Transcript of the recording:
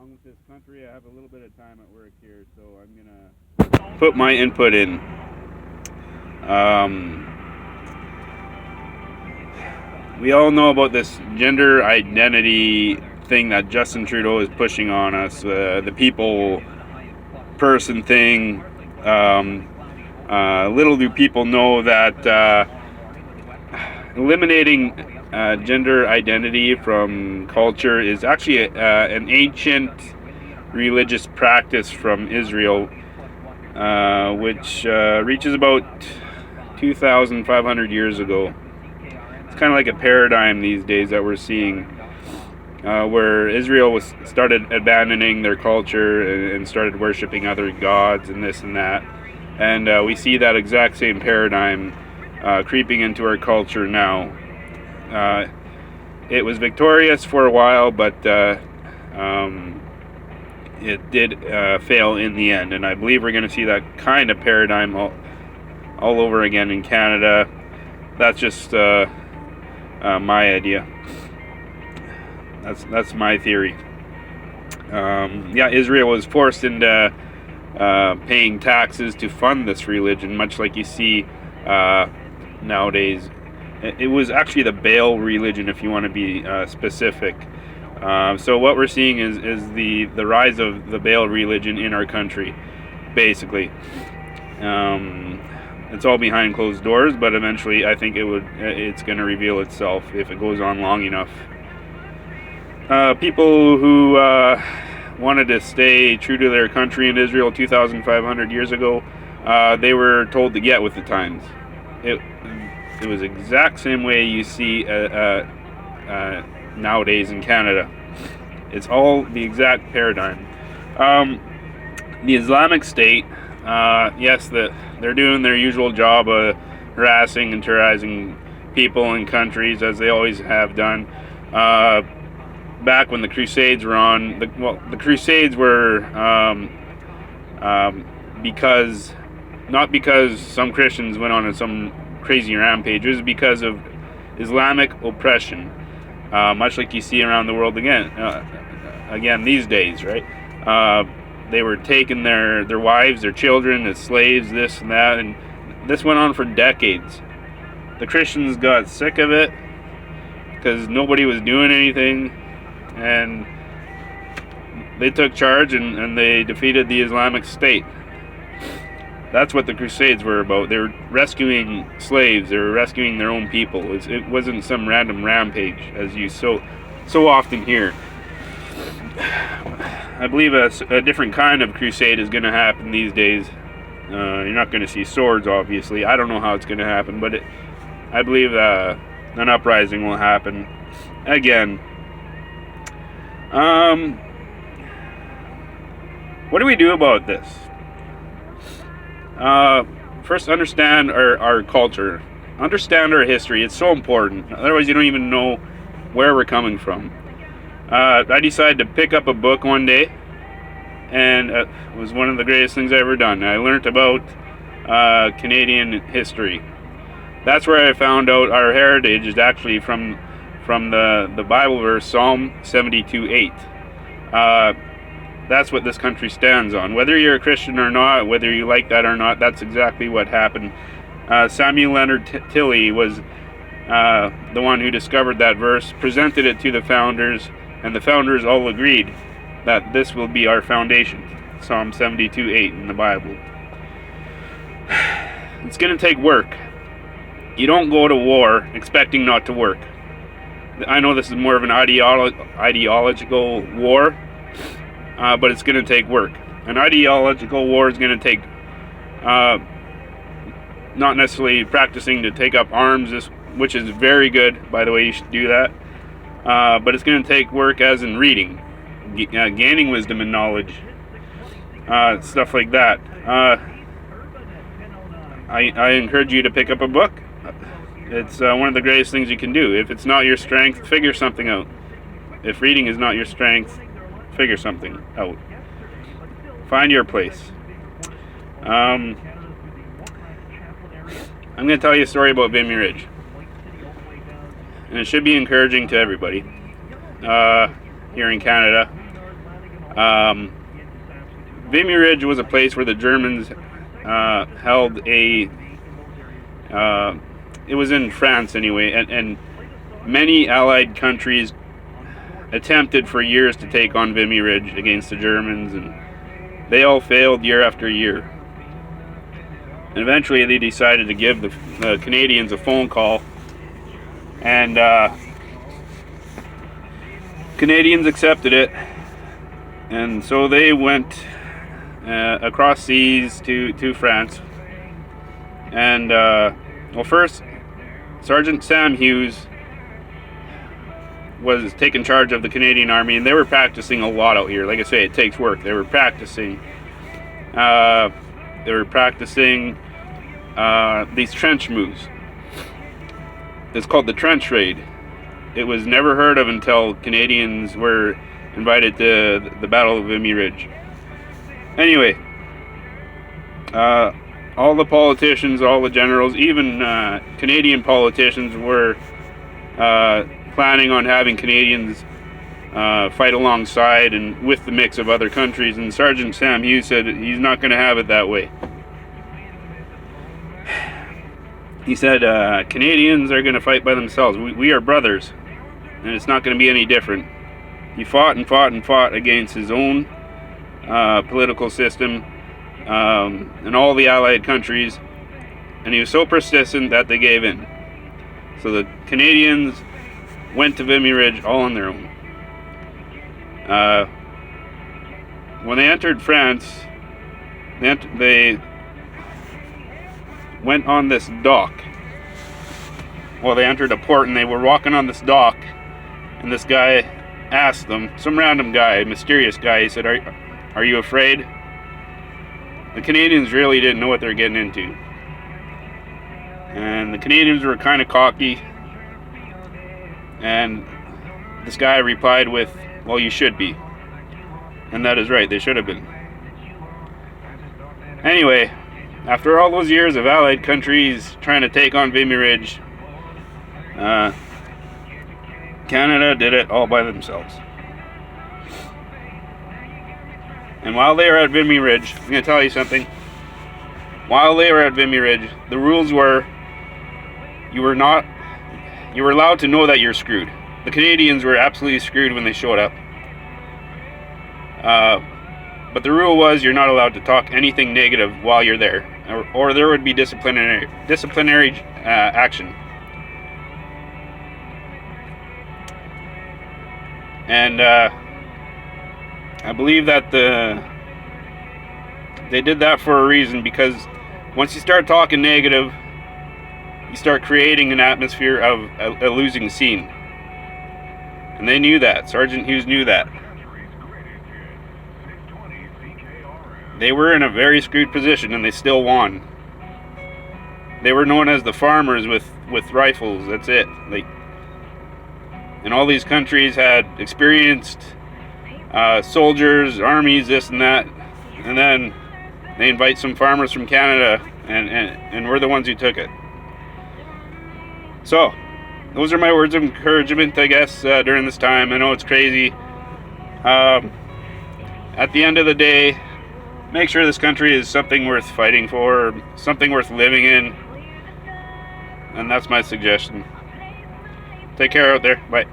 along with this country. I have a little bit of time at work here, so I'm gonna put my input in. We all know about this gender identity thing that Justin Trudeau is pushing on us, the people person thing. Little do people know that eliminating gender identity from culture is actually an ancient religious practice from Israel, which reaches about 2,500 years ago. It's kind of like a paradigm these days that we're seeing, where Israel started abandoning their culture and started worshiping other gods and this and that. And we see that exact same paradigm creeping into our culture now. It was victorious for a while, but it did fail in the end. And I believe we're going to see that kind of paradigm all over again in Canada. That's just my idea. That's my theory. Israel was forced into paying taxes to fund this religion, much like you see nowadays. It was actually the Baal religion, if you want to be specific. So what we're seeing is the rise of the Baal religion in our country, basically. It's all behind closed doors, but eventually I think it's going to reveal itself if it goes on long enough. People who wanted to stay true to their country in Israel 2,500 years ago, they were told to get with the times. It was the exact same way you see nowadays in Canada. It's all the exact paradigm. The Islamic State, yes, they're doing their usual job of harassing and terrorizing people and countries, as they always have done. Back when the Crusades were on, the Crusades were not because some Christians went on some crazy rampage. It was because of Islamic oppression, much like you see around the world again these days, right? They were taking their wives, their children as slaves, this and that, and this went on for decades. The Christians got sick of it because nobody was doing anything, and they took charge and they defeated the Islamic State. That's what the Crusades were about. They were rescuing slaves. They were rescuing their own people. It wasn't some random rampage, as you so often hear. I believe a different kind of crusade is going to happen these days. You're not going to see swords, obviously. I don't know how it's going to happen, but I believe an uprising will happen again. What do we do about this? First, understand our culture. Understand our history. It's so important. Otherwise, you don't even know where we're coming from. I decided to pick up a book one day, and it was one of the greatest things I've ever done. I learned about Canadian history. That's where I found out our heritage is actually from the Bible verse, Psalm 72:8. That's what this country stands on. Whether you're a Christian or not, whether you like that or not, that's exactly what happened. Samuel Leonard Tilley was the one who discovered that verse, presented it to the founders, and the founders all agreed that this will be our foundation. Psalm 72:8 in the Bible. It's going to take work. You don't go to war expecting not to work. I know this is more of an ideological war, but it's going to take work. An ideological war is going to take not necessarily practicing to take up arms, which is very good, by the way. You should do that, but it's going to take work as in reading, gaining wisdom and knowledge, stuff like that. I encourage you to pick up a book. It's one of the greatest things you can do. If it's not your strength, figure something out. If reading is not your strength, figure something out. Find your place. I'm going to tell you a story about Vimy Ridge. And it should be encouraging to everybody here in Canada. Vimy Ridge was a place where the Germans held a. It was in France anyway, and many Allied countries attempted for years to take on Vimy Ridge against the Germans, and they all failed year after year. And eventually they decided to give the Canadians a phone call, and Canadians accepted it, and so they went across seas to France. And well, first Sergeant Sam Hughes was taking charge of the Canadian Army, and they were practicing a lot out here. Like I say, it takes work. They were practicing. These trench moves. It's called the trench raid. It was never heard of until Canadians were invited to the Battle of Vimy Ridge. Anyway, all the politicians, all the generals, even Canadian politicians were planning on having Canadians fight alongside and with the mix of other countries, and Sergeant Sam Hughes said he's not going to have it that way. He said Canadians are going to fight by themselves. We are brothers, and it's not going to be any different. He fought and fought and fought against his own political system and all the Allied countries, and he was so persistent that they gave in. So the Canadians went to Vimy Ridge all on their own. When they entered France, they went on this dock. Well, they entered a port and they were walking on this dock, and this guy asked them, some random guy, a mysterious guy, he said, are you afraid? The Canadians really didn't know what they were getting into. And the Canadians were kind of cocky, and this guy replied with, well, you should be. And that is right, they should have been. Anyway, after all those years of Allied countries trying to take on Vimy Ridge, Canada did it all by themselves. And while they were at Vimy Ridge, I'm going to tell you something. While they were at Vimy Ridge, the rules were you were allowed to know that you're screwed. The Canadians were absolutely screwed when they showed up. But the rule was you're not allowed to talk anything negative while you're there, or there would be disciplinary action. And I believe that they did that for a reason, because once you start talking negative, you start creating an atmosphere of a losing scene. And they knew that. Sergeant Hughes knew that. They were in a very screwed position, and they still won. They were known as the farmers with rifles. That's it. And all these countries had experienced soldiers, armies, this and that, and then they invite some farmers from Canada, and we're the ones who took it. So, those are my words of encouragement, I guess, during this time. I know it's crazy. At the end of the day, make sure this country is something worth fighting for, something worth living in, and that's my suggestion. Take care out there. Bye.